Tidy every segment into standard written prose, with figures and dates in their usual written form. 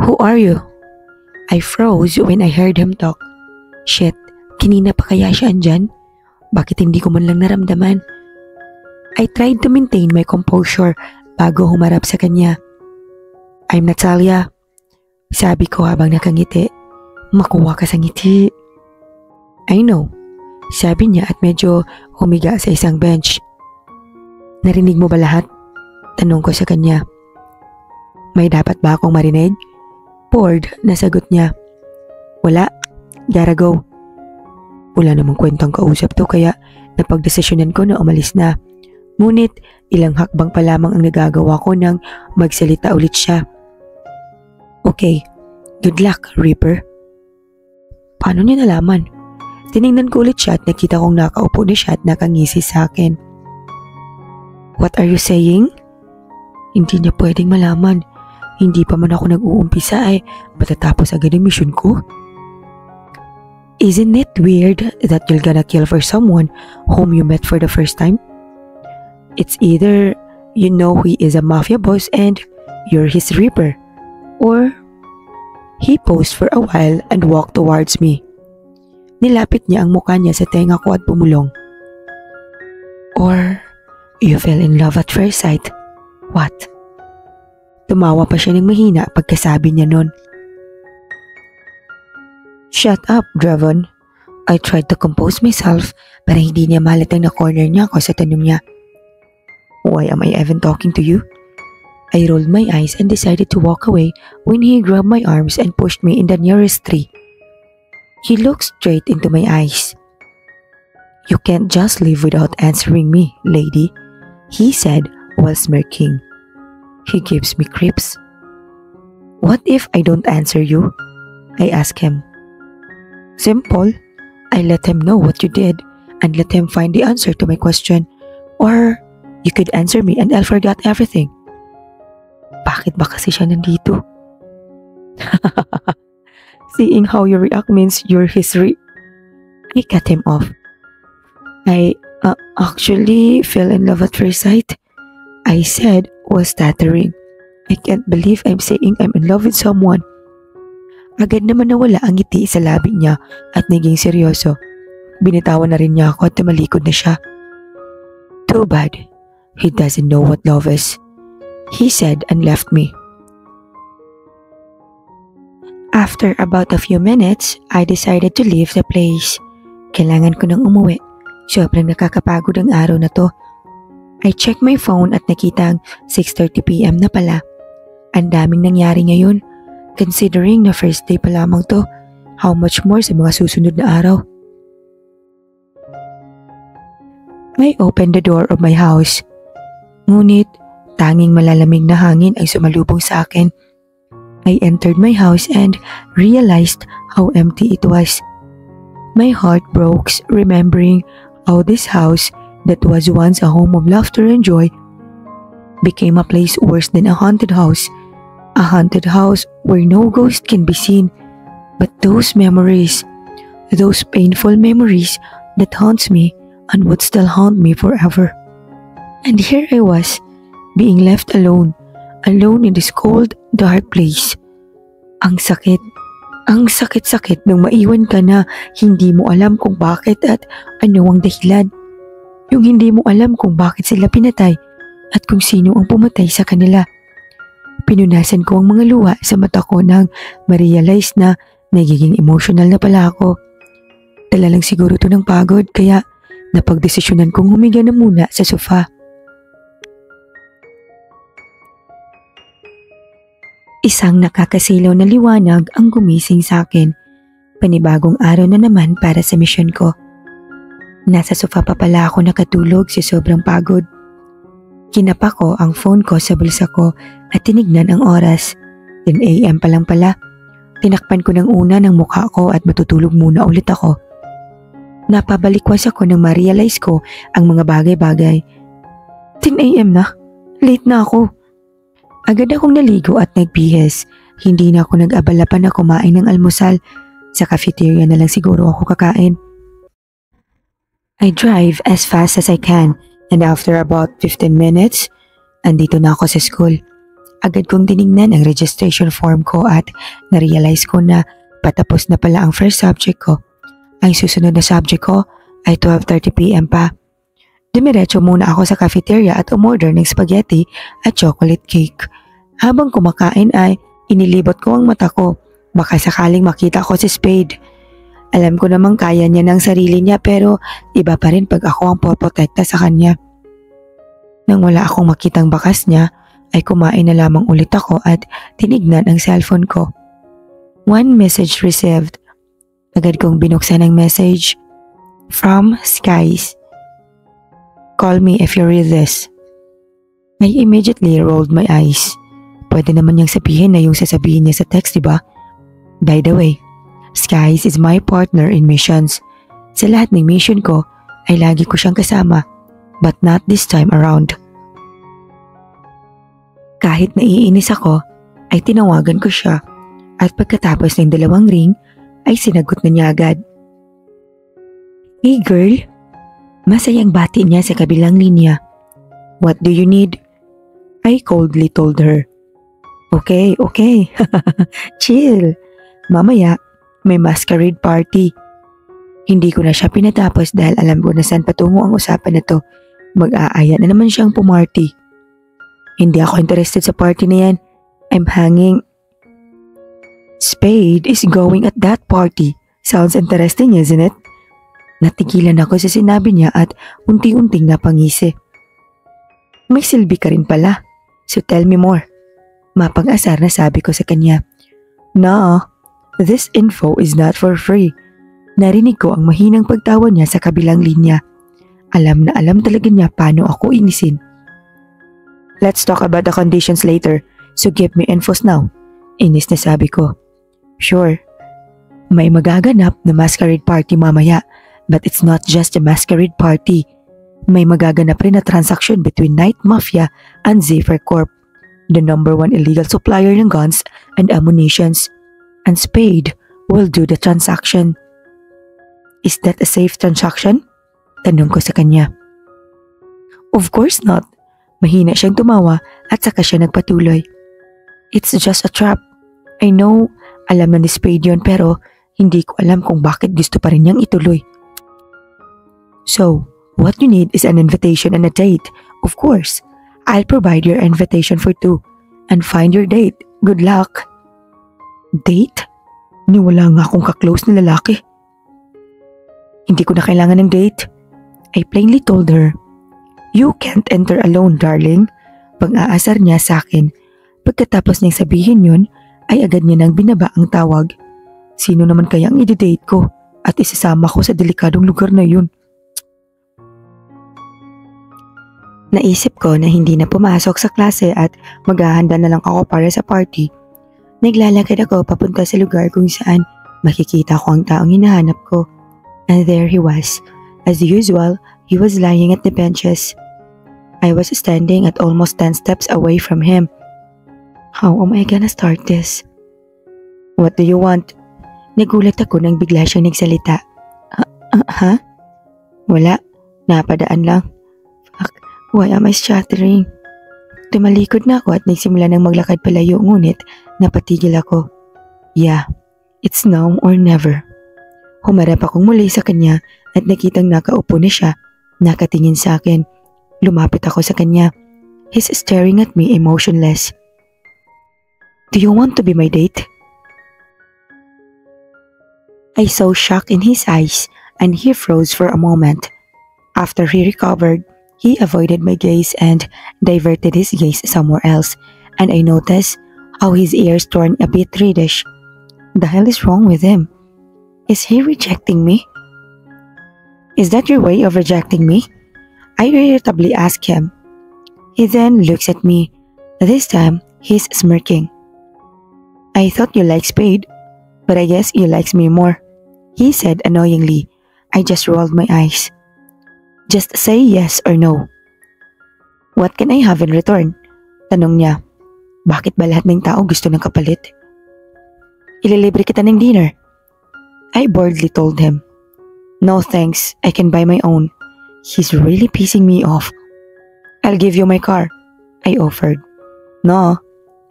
Who are you? I froze when I heard him talk. Shit, kanina pa kaya siya andyan? Bakit hindi ko man lang naramdaman? I tried to maintain my composure bago humarap sa kanya. I'm Natalia. Sabi ko habang nakangiti. Makuha ka sa ngiti. I know. Sabi niya at medyo humiga sa isang bench. Narinig mo ba lahat? Tanong ko sa kanya. May dapat ba akong marinig? Bored na sagot niya. Wala. Gotta go. Wala namang kwentang kausap to kaya napagdesisyonan ko na umalis na. Ngunit ilang hakbang pa lamang ang nagagawa ko nang magsalita ulit siya. Okay. Good luck, Reaper. Paano niya nalaman? Tinignan ko ulit siya at nakita kong nakaupo na siya at nakangisi sa akin. What are you saying? Hindi niya pwedeng malaman. Hindi pa man ako nag-uumpisa ay matatapos agad ang mission ko. Isn't it weird that you're gonna kill for someone whom you met for the first time? It's either you know he is a mafia boss and you're his reaper, or he paused for a while and walked towards me. Nilapit niya ang mukha niya sa tenga ko at bumulong. Or you fell in love at first sight. What? Tumawa pa siya ng mahina pagkasabi niya nun. Shut up, Draven. I tried to compose myself para hindi niya malatang na corner niya ako sa tanong niya. Why am I even talking to you? I rolled my eyes and decided to walk away when he grabbed my arms and pushed me in the nearest tree. He looked straight into my eyes. You can't just leave without answering me, lady, he said while smirking. He gives me creeps. What if I don't answer you? I asked him. Simple. I let him know what you did and let him find the answer to my question. Or you could answer me and I'll forget everything. Bakit ba kasi siya nandito? Seeing how you react means you're his I cut him off. I actually fell in love at first sight, I said while stuttering. I can't believe I'm saying I'm in love with someone. Agad naman nawala ang ngiti sa labi niya at naging seryoso. Binitawan na rin niya ako at tumalikod na siya. Too bad. He doesn't know what love is, he said and left me. After about a few minutes, I decided to leave the place. Kailangan ko nang umuwi. Sobrang nakakapagod ang araw na to. I checked my phone at nakitang 6:30 PM na pala. Ang daming nangyari ngayon. Considering na first day pa lamang to, how much more sa mga susunod na araw. I opened the door of my house. Ngunit, tanging malalamig na hangin ay sumalubong sa akin. I entered my house and realized how empty it was. My heart broke remembering how this house that was once a home of laughter and joy became a place worse than a haunted house. A haunted house where no ghost can be seen, but those memories, those painful memories that haunts me and would still haunt me forever. And here I was, being left alone in this cold, dark place. Ang sakit. Ang sakit-sakit nung maiwan ka na hindi mo alam kung bakit at ano ang dahilan. Yung hindi mo alam kung bakit sila pinatay at kung sino ang pumatay sa kanila. Pinunasan ko ang mga luha sa mata ko nang ma-realize na nagiging emotional na pala ako. Dala lang siguro to ng pagod kaya napagdesisyonan kong humiga na muna sa sofa. Isang nakakasilaw na liwanag ang gumising sa akin. Panibagong araw na naman para sa misyon ko. Nasa sofa pa pala ako nakatulog sa sobrang pagod. Kinapa ko ang phone ko sa bulsa ko at tinignan ang oras. 10 AM pa lang pala. Tinakpan ko ng una ng mukha ko at matutulog muna ulit ako. Napabalikwas ako nang ma-realize ko ang mga bagay-bagay. 10 AM na? Late na ako. Agad akong naligo at nagbihis. Hindi na ako nag-abala pa na kumain ng almusal. Sa cafeteria na lang siguro ako kakain. I drive as fast as I can and after about 15 minutes, andito na ako sa school. Agad kong tinignan ang registration form ko at narealize ko na patapos na pala ang first subject ko. Ang susunod na subject ko ay 12:30 p.m. pa. Dumiretso muna ako sa cafeteria at umorder ng spaghetti at chocolate cake. Habang kumakain ay inilibot ko ang mata ko. Baka sakaling makita ko si Spade. Alam ko namang kaya niya ng sarili niya pero iba pa rin pag ako ang poprotekta sa kanya. Nang wala akong makitang bakas niya, ay kumain na lamang ulit ako at tinignan ang cellphone ko. One message received. Agad kong binuksan ang message. From Skies. Call me if you read this. I immediately rolled my eyes. Pwede naman niyang sabihin na yung sasabihin niya sa text, diba? By the way, Skies is my partner in missions. Sa lahat ng mission ko ay lagi ko siyang kasama, but not this time around. Kahit naiinis ako, ay tinawagan ko siya at pagkatapos ng 2 ring ay sinagot na niya agad. Hey girl, masayang bati niya sa kabilang linya. What do you need? I coldly told her. Okay. Chill. Mamaya, may masquerade party. Hindi ko na siya pinatapos dahil alam ko na saan patungo ang usapan na to. Mag-aaya na naman siyang pumarty. Hindi ako interested sa party na yan. I'm hanging. Spade is going at that party. Sounds interesting, isn't it? Natigilan ako sa sinabi niya at unti-unting napangisi. May silbi ka rin pala. So tell me more. Mapang-asar na sabi ko sa kanya. No, this info is not for free. Narinig ko ang mahinang pagtawa niya sa kabilang linya. Alam na alam talaga niya paano ako inisin. Let's talk about the conditions later, so give me infos now. Inis na sabi ko. Sure. May magaganap na masquerade party mamaya, but it's not just a masquerade party. May magaganap rin na transaction between Night Mafia and Zephyr Corp, the #1 illegal supplier ng guns and ammunitions. And Spade will do the transaction. Is that a safe transaction? Tanong ko sa kanya. Of course not. Mahina siyang tumawa at saka siya nagpatuloy. It's just a trap. I know, alam na ni Spade yun pero hindi ko alam kung bakit gusto pa rin niyang ituloy. So, what you need is an invitation and a date. Of course, I'll provide your invitation for 2 and find your date. Good luck. Date? Niwala nga akong ka-close na lalaki. Hindi ko na kailangan ng date. I plainly told her. You can't enter alone, darling. Pang-aasar niya sa akin. Pagkatapos niyang sabihin yun, ay agad niya nang binaba ang tawag. Sino naman kaya ang i-date ko at isasama ko sa delikadong lugar na yun? Naisip ko na hindi na pumasok sa klase at maghahanda na lang ako para sa party. Naglalakad ako papunta sa lugar kung saan makikita ko ang taong hinahanap ko. And there he was. As usual, he was lying at the benches. I was standing at almost 10 steps away from him. How am I gonna start this? What do you want? Nagulat ako nang bigla siyang nagsalita. Ha? Wala. Napadaan lang. Fuck, why am I stuttering? Tumalikod na ako at nagsimula ng maglakad palayo ngunit napatigil ako. Yeah, it's now or never. Humarap akong muli sa kanya at nakitang nakaupo na siya, nakatingin sa akin. Lumapit ako sa kanya. He's staring at me emotionless. Do you want to be my date? I saw shock in his eyes and he froze for a moment. After he recovered, he avoided my gaze and diverted his gaze somewhere else, and I noticed how his ears turned a bit reddish. The hell is wrong with him? Is he rejecting me? Is that your way of rejecting me? I irritably asked him. He then looks at me. This time, he's smirking. I thought you liked Spade, but I guess you likes me more, he said annoyingly. I just rolled my eyes. Just say yes or no. What can I have in return? Tanong niya. Bakit ba lahat ng tao gusto ng kapalit? Ililibre kita ng dinner. I boldly told him. No thanks, I can buy my own. He's really pissing me off. I'll give you my car, I offered. No,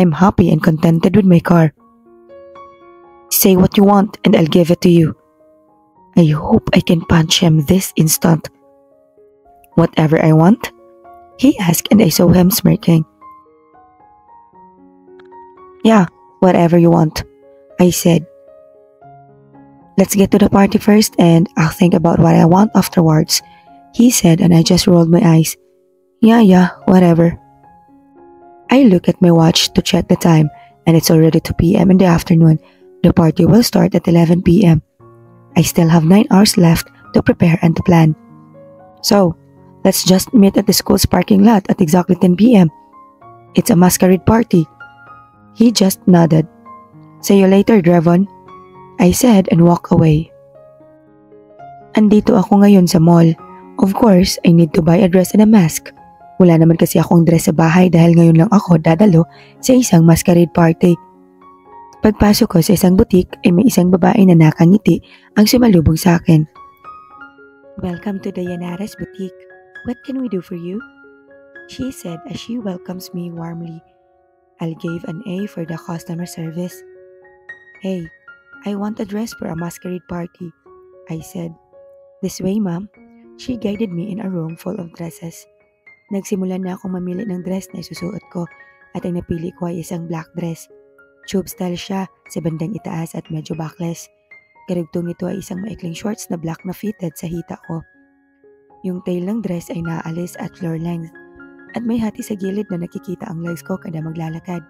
I'm happy and contented with my car. Say what you want and I'll give it to you. I hope I can punch him this instant. Whatever I want? He asked and I saw him smirking. Yeah, whatever you want, I said. Let's get to the party first and I'll think about what I want afterwards, he said, and I just rolled my eyes. Yeah, whatever. I look at my watch to check the time and it's already 2 p.m. in the afternoon. The party will start at 11 p.m. I still have 9 hours left to prepare and to plan. So, let's just meet at the school's parking lot at exactly 10 p.m. It's a masquerade party. He just nodded. See you later, Drevon, I said and walked away. Andito ako ngayon sa mall. Of course, I need to buy a dress and a mask. Wala naman kasi akong dress sa bahay dahil ngayon lang ako dadalo sa isang masquerade party. Pagpasok ko sa isang butik ay may isang babae na nakangiti ang sumalubong sa akin. Welcome to Dayanara's boutique. What can we do for you? She said as she welcomes me warmly. I gave an A for the customer service. Hey, I want a dress for a masquerade party, I said. This way, ma'am. She guided me in a room full of dresses. Nagsimula na akong mamili ng dress na isusuot ko at ang napili ko ay isang black dress. Tube style siya sa bandang itaas at medyo backless. Karugtong nito ay isang maikling shorts na black na fitted sa hita ko. Yung tail ng dress ay naaalis at floor length at may hati sa gilid na nakikita ang legs ko kada maglalakad.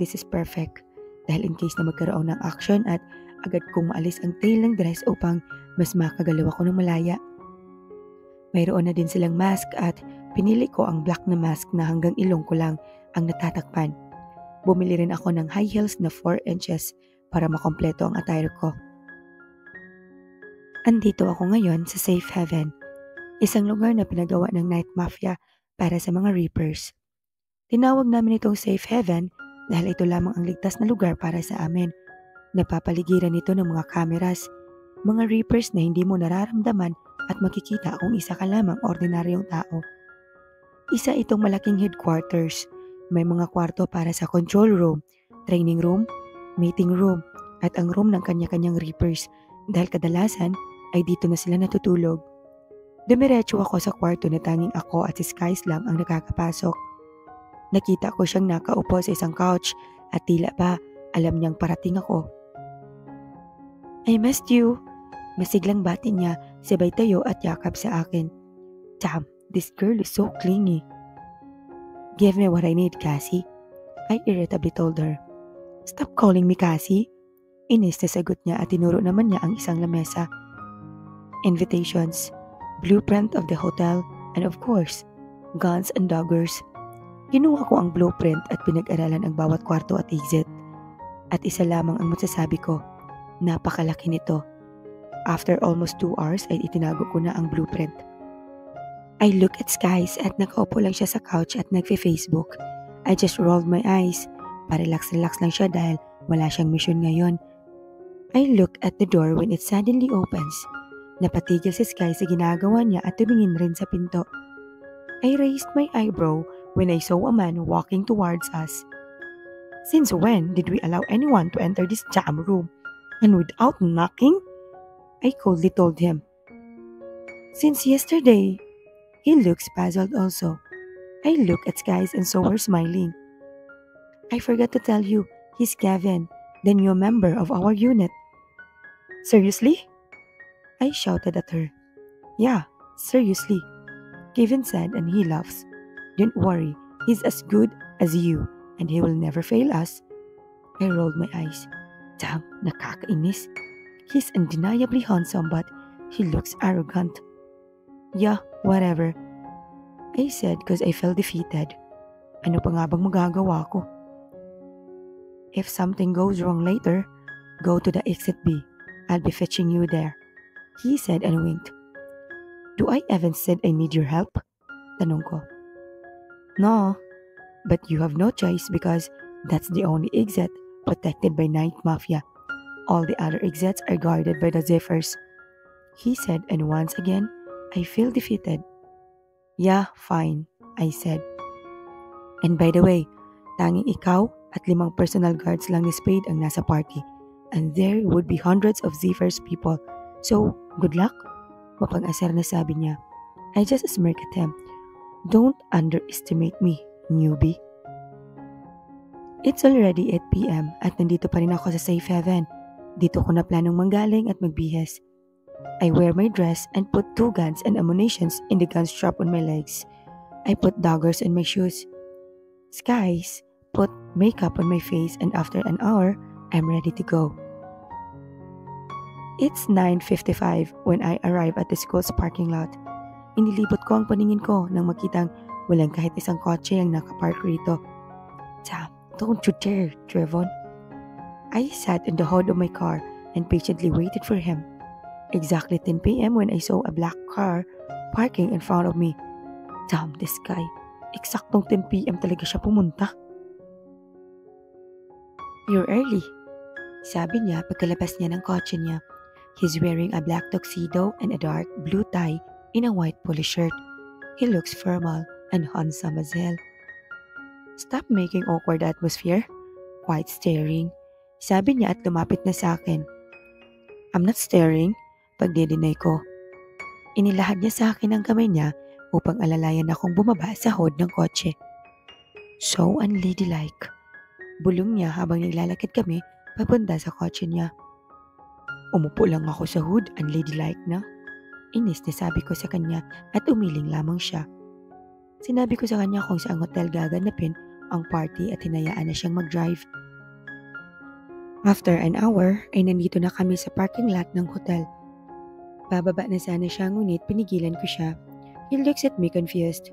This is perfect dahil in case na magkaroon ng action at agad kong maalis ang tail ng dress upang mas makagalaw ako ng malaya. Mayroon na din silang mask at pinili ko ang black na mask na hanggang ilong ko lang ang natatakpan. Bumili rin ako ng high heels na 4 inches para makompleto ang attire ko. Andito ako ngayon sa Safe Haven, isang lugar na pinagawa ng night mafia para sa mga reapers. Tinawag namin itong Safe Haven dahil ito lamang ang ligtas na lugar para sa amin. Napapaligiran ito ng mga cameras, mga reapers na hindi mo nararamdaman at makikita kung isa ka lamang ordinaryong tao. Isa itong malaking headquarters. May mga kwarto para sa control room, training room, meeting room, at ang room ng kanya-kanyang reapers dahil kadalasan ay dito na sila natutulog. Dumiretso ako sa kwarto na tanging ako at si Skies lang ang nakakapasok. Nakita ko siyang nakaupo sa isang couch at tila ba alam niyang parating ako. I missed you. Masiglang bati niya, sabay tayo at yakap sa akin. Damn, this girl is so clingy. Give me what I need, Cassie, I irritably told her. Stop calling me Cassie. Inis na sagot niya at tinuro naman niya ang isang lamesa. Invitations, blueprint of the hotel, and of course, guns and daggers. Kinuha ko ang blueprint at pinag-aralan ang bawat kwarto at exit. At isa lamang ang masasabi ko, napakalaki nito. After almost 2 hours ay itinago ko na ang blueprint. I look at Skies at nakaupo lang siya sa couch at nagfe-Facebook. I just rolled my eyes. Pa-relax-relax lang siya dahil wala siyang mission ngayon. I look at the door when it suddenly opens. Napatigil si Skies sa ginagawa niya at tumingin rin sa pinto. I raised my eyebrow when I saw a man walking towards us. Since when did we allow anyone to enter this jam room? And without knocking? I coldly told him. Since yesterday. He looks puzzled also. I look at Skies and saw her smiling. I forgot to tell you, he's Kevin, the new member of our unit. Seriously? I shouted at her. Yeah, seriously, Kevin said and he laughs. Don't worry, he's as good as you and he will never fail us. I rolled my eyes. Damn, nakakainis. He's undeniably handsome but he looks arrogant. Yeah, whatever, I said because I felt defeated. Ano pa nga bang magagawa ko? If something goes wrong later, go to the exit B. I'll be fetching you there, he said and winked. Do I even said I need your help? Tanong ko. No, but you have no choice because that's the only exit protected by Night Mafia. All the other exits are guarded by the Zephyrs, he said, and once again, I feel defeated. Yeah, fine, I said. And by the way, Tanging ikaw at 5 personal guards lang ni Spade ang nasa party. And there would be hundreds of Zephyrs people. So, good luck? Mapang-asar na sabi niya. I just smirked at him. Don't underestimate me, newbie. It's already 8 p.m. at nandito pa rin ako sa safe haven. Dito ko na planong manggaling at magbihes. I wear my dress and put 2 guns and ammunitions in the gun strap on my legs. I put daggers in my shoes. Skies put makeup on my face and after an hour, I'm ready to go. It's 9:55 when I arrive at the school's parking lot. Inilibot ko ang paningin ko nang makitang walang kahit isang kotse ang nakapark rito. Damn, don't you dare, Trevon. I sat in the hood of my car and patiently waited for him. Exactly 10 p.m. when I saw a black car parking in front of me. Damn, this guy. Eksaktong 10 p.m. talaga siya pumunta. You're early, sabi niya pagkalabas niya ng kotse niya. He's wearing a black tuxedo and a dark blue tie in a white polo shirt. He looks formal and handsome as hell. Stop making awkward atmosphere. Quite staring. Sabi niya at lumapit na sa akin. I'm not staring. Pagdidinay ko. Inilahad niya sa akin ang kamay niya upang alalayan akong bumaba sa hood ng kotse. So unladylike. Bulong niya habang naglalakad kami papunta sa kotse niya. Umupo lang ako sa hood, unladylike na. Inis na sabi ko sa kanya at umiling lamang siya. Sinabi ko sa kanya kung saang hotel gaganapin ang party at hinayaan na siyang mag-drive. After an hour ay nandito na kami sa parking lot ng hotel. Bababa na sana siya ngunit pinigilan ko siya. He looks at me confused.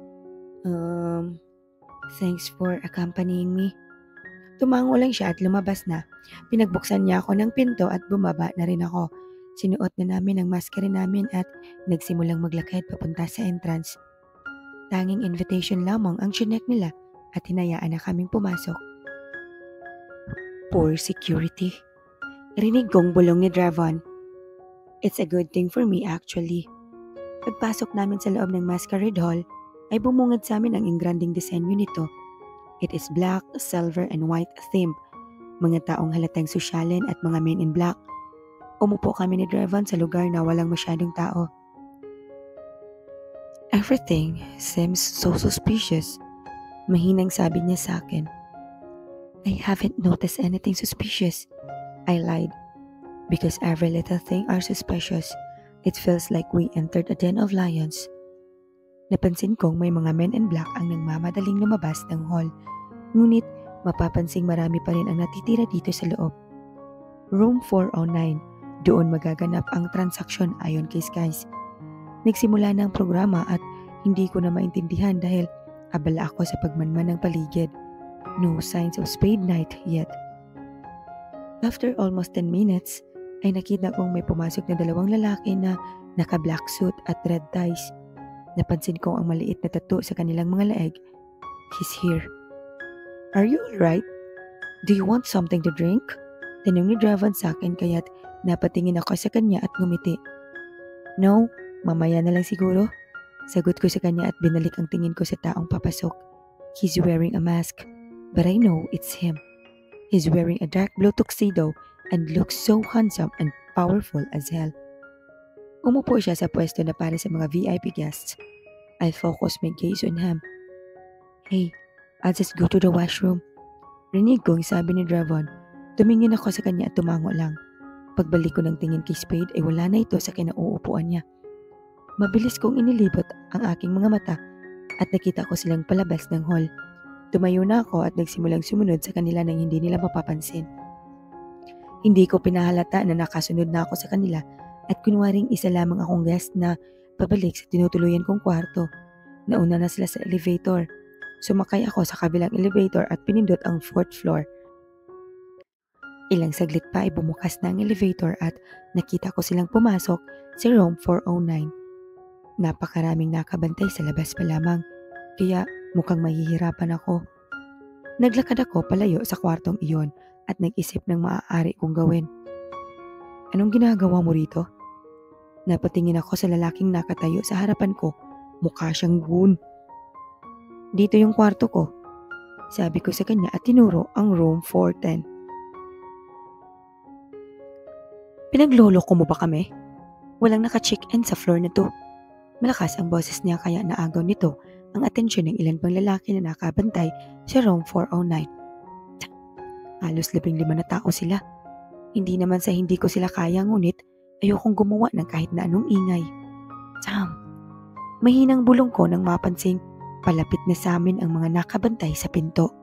Thanks for accompanying me. Tumango lang siya at lumabas na. Pinagbuksan niya ako ng pinto at bumaba na rin ako. Sinuot na namin ang maskara namin at nagsimulang maglakad papunta sa entrance. Tanging invitation lamang ang chinek nila at hinayaan na kaming pumasok. Poor security. Rinig kong bulong ni Dravon. It's a good thing for me actually. Pagpasok namin sa loob ng Masquerade Hall, ay bumungad sa amin ang ingranding disenyo nito. It is black, silver, and white theme. Mga taong halatang sosyalin at mga men in black. Umupo kami ni Dravon sa lugar na walang masyadong tao. Everything seems so suspicious. Mahinang sabi niya sa akin. I haven't noticed anything suspicious. I lied. Because every little thing are suspicious. It feels like we entered a den of lions. Napansin kong may mga men in black ang nagmamadaling lumabas ng hall. Ngunit mapapansing marami pa rin ang natitira dito sa loob. Room 409. Doon magaganap ang transaksyon ayon kay Skies. Nagsimula na ang programa at hindi ko na maintindihan dahil abala ako sa pagmanman ng paligid. No signs of Spade night yet. After almost 10 minutes, ay nakita kong may pumasok na 2 lalaki na naka-black suit at red ties. Napansin ko ang maliit na tattoo sa kanilang mga leeg. He's here. Are you alright? Do you want something to drink? Tanong ni Dravon sa akin kaya't napatingin ako sa kanya at ngumiti. No, mamaya na lang siguro. Sagot ko sa kanya at binalik ang tingin ko sa taong papasok. He's wearing a mask, but I know it's him. He's wearing a dark blue tuxedo and looks so handsome and powerful as hell. Umupo siya sa pwesto na para sa mga VIP guests. I focus my gaze on him. Hey, I'll just go to the washroom. Rinig kong sabi ni Dravon. Tumingin ako sa kanya at tumango lang. Pagbalik ko ng tingin kay Spade ay wala na ito sa kinauupuan niya. Mabilis kong inilibot ang aking mga mata at nakita ko silang palabas ng hall. Tumayo na ako at nagsimulang sumunod sa kanila nang hindi nila mapapansin. Hindi ko pinahalata na nakasunod na ako sa kanila at kunwaring isa lamang akong guest na pabalik sa tinutuluyan kong kwarto. Nauna na sila sa elevator. Sumakay ako sa kabilang elevator at pinindot ang 4th floor. Ilang saglit pa ay bumukas na ang elevator at nakita ko silang pumasok sa room 409. Napakaraming nakabantay sa labas pa lamang, kaya mukhang mahihirapan ako. Naglakad ako palayo sa kwartong iyon at nag-isip ng maaari kong gawin. Anong ginagawa mo rito? Napatingin ako sa lalaking nakatayo sa harapan ko. Mukha siyang goon. Dito yung kwarto ko. Sabi ko sa kanya at tinuro ang room 410. Pinagloloko mo ba kami? Walang naka-check-in sa floor na to. Malakas ang boses niya kaya naagaw nito ang atensyon ng ilan pang lalaki na nakabantay sa room 409. Halos 15 na tao sila. Hindi naman sa hindi ko sila kaya ngunit ayokong gumawa ng kahit na anong ingay. Sam, mahinang bulong ko nang mapansing palapit na sa amin ang mga nakabantay sa pinto.